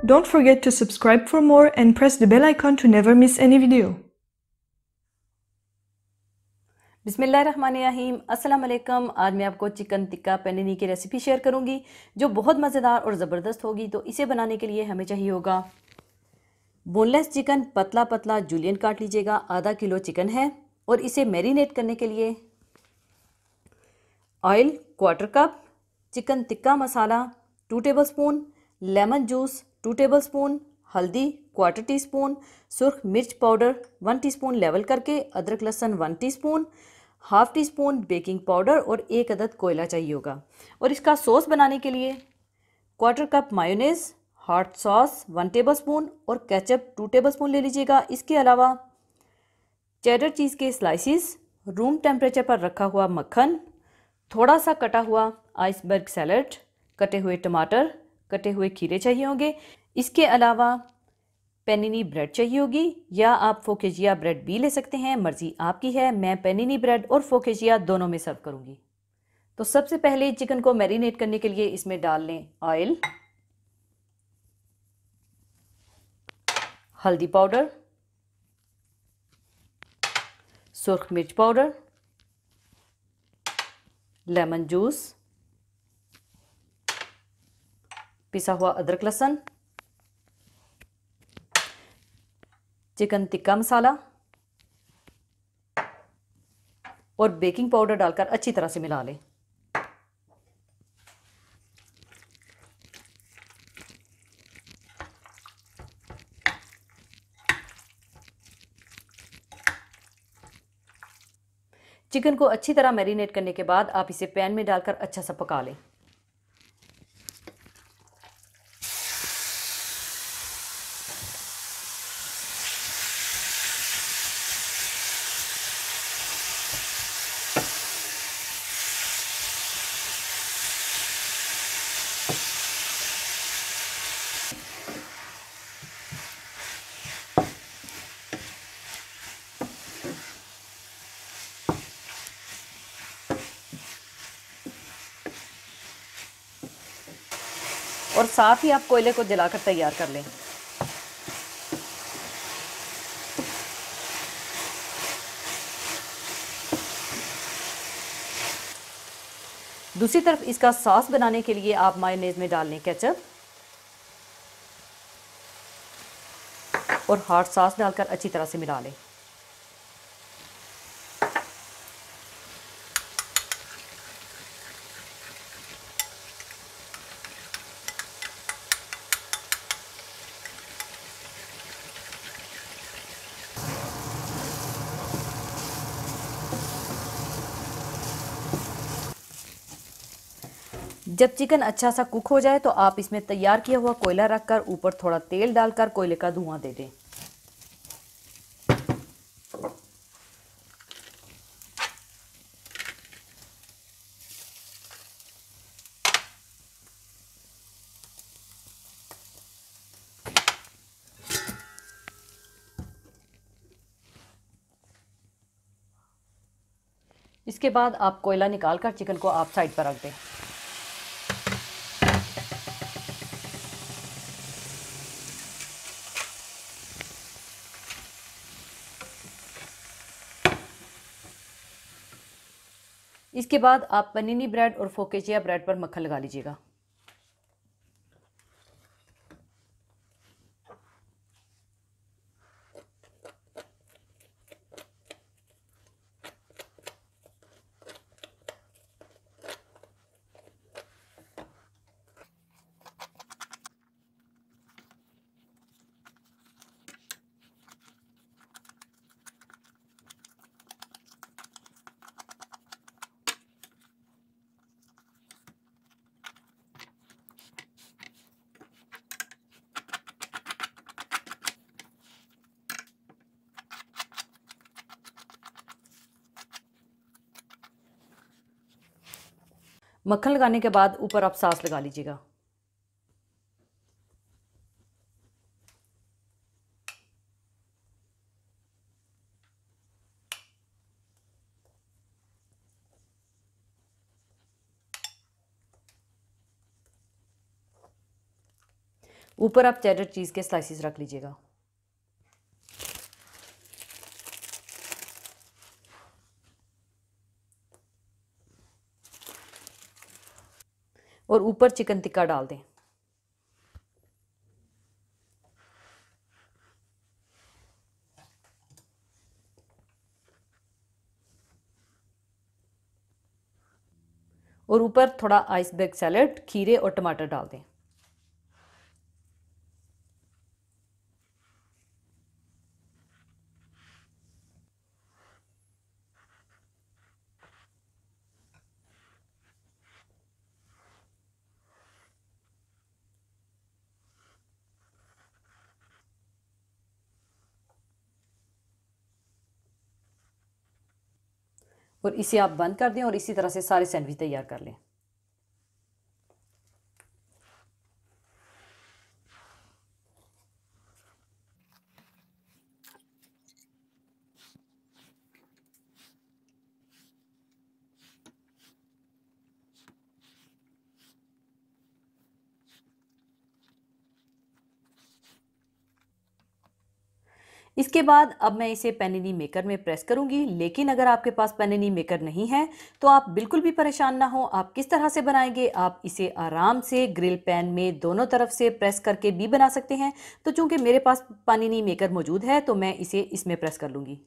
Don't forget to subscribe for more and press the bell icon to never miss any video. बिस्मिल्लाहिर्रहमानिर्रहीम, अस्सलाम वालेकुम। आज मैं आपको चिकन टिक्का पेनिनी की रेसिपी शेयर करूंगी जो बहुत मज़ेदार और ज़बरदस्त होगी। तो इसे बनाने के लिए हमें चाहिए होगा बोनलेस चिकन, पतला पतला जूलियन काट लीजिएगा। आधा किलो चिकन है और इसे मैरिनेट करने के लिए oil quarter cup, chicken tikka masala 2 tablespoon, lemon juice 2 tablespoon, हल्दी क्वार्टर टी स्पून, सुर्ख मिर्च पाउडर 1 टीस्पून लेवल करके, अदरक लहसुन 1 teaspoon, half tea spoon baking powder और 1 अदद कोयला चाहिए होगा। और इसका सॉस बनाने के लिए quarter cup mayonnaise, hot sauce 1 tablespoon और केचप 2 टेबलस्पून ले लीजिएगा। इसके अलावा चेडर चीज़ के स्लाइसिस, रूम टेम्परेचर पर रखा हुआ मक्खन, थोड़ा सा कटा हुआ आइसबर्ग सैलड, कटे हुए टमाटर, कटे हुए खीरे चाहिए होंगे। इसके अलावा पेनिनी ब्रेड चाहिए होगी या आप फोकेजिया ब्रेड भी ले सकते हैं, मर्जी आपकी है। मैं पेनिनी ब्रेड और फोकेजिया दोनों में सर्व करूंगी। तो सबसे पहले चिकन को मैरिनेट करने के लिए इसमें डाल लें ऑयल, हल्दी पाउडर, सुर्ख मिर्च पाउडर, लेमन जूस, पिसा हुआ अदरक लहसुन, चिकन टिक्का मसाला और बेकिंग पाउडर डालकर अच्छी तरह से मिला लें। चिकन को अच्छी तरह मैरिनेट करने के बाद आप इसे पैन में डालकर अच्छा सा पका लें। और साथ ही आप कोयले को जलाकर तैयार कर लें। दूसरी तरफ इसका सॉस बनाने के लिए आप मायोनेज़ में डाल लें केचप और हॉट सॉस डालकर अच्छी तरह से मिला लें। जब चिकन अच्छा सा कुक हो जाए तो आप इसमें तैयार किया हुआ कोयला रखकर ऊपर थोड़ा तेल डालकर कोयले का धुआं दे दें। इसके बाद आप कोयला निकालकर चिकन को आप साइड पर रख दें। इसके बाद आप पेनिनी ब्रेड और फोकेजिया ब्रेड पर मक्खन लगा लीजिएगा। मक्खन लगाने के बाद ऊपर आप सॉस लगा लीजिएगा। ऊपर आप चेडर चीज़ के स्लाइसिस रख लीजिएगा। और ऊपर चिकन टिक्का डाल दें। और ऊपर थोड़ा आइसबर्ग सैलड, खीरे और टमाटर डाल दें। और इसे आप बंद कर दें और इसी तरह से सारे सैंडविच तैयार कर लें। इसके बाद अब मैं इसे पैनिनी मेकर में प्रेस करूंगी, लेकिन अगर आपके पास पैनिनी मेकर नहीं है तो आप बिल्कुल भी परेशान ना हो। आप किस तरह से बनाएंगे, आप इसे आराम से ग्रिल पैन में दोनों तरफ से प्रेस करके भी बना सकते हैं। तो चूंकि मेरे पास पैनिनी मेकर मौजूद है तो मैं इसे इसमें प्रेस कर लूंगी।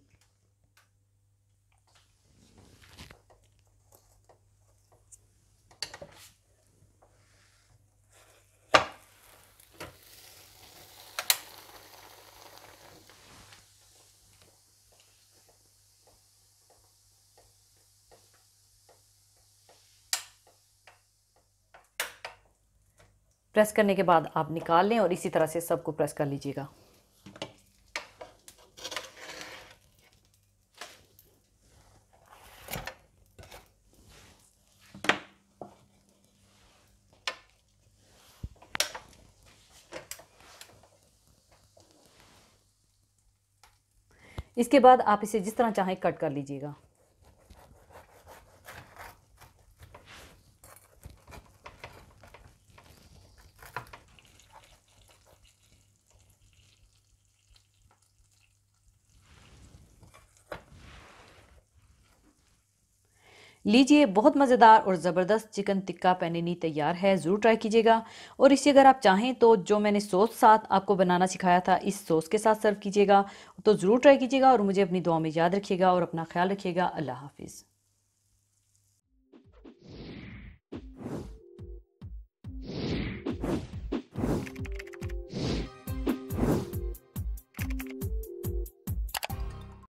प्रेस करने के बाद आप निकाल लें और इसी तरह से सबको प्रेस कर लीजिएगा। इसके बाद आप इसे जिस तरह चाहें कट कर लीजिएगा। लीजिए, बहुत मज़ेदार और ज़बरदस्त चिकन टिक्का पैनिनी तैयार है। ज़रूर ट्राई कीजिएगा। और इसे अगर आप चाहें तो जो मैंने सॉस साथ आपको बनाना सिखाया था, इस सॉस के साथ सर्व कीजिएगा। तो ज़रूर ट्राई कीजिएगा और मुझे अपनी दुआ में याद रखिएगा और अपना ख्याल रखिएगा। अल्लाह हाफिज़।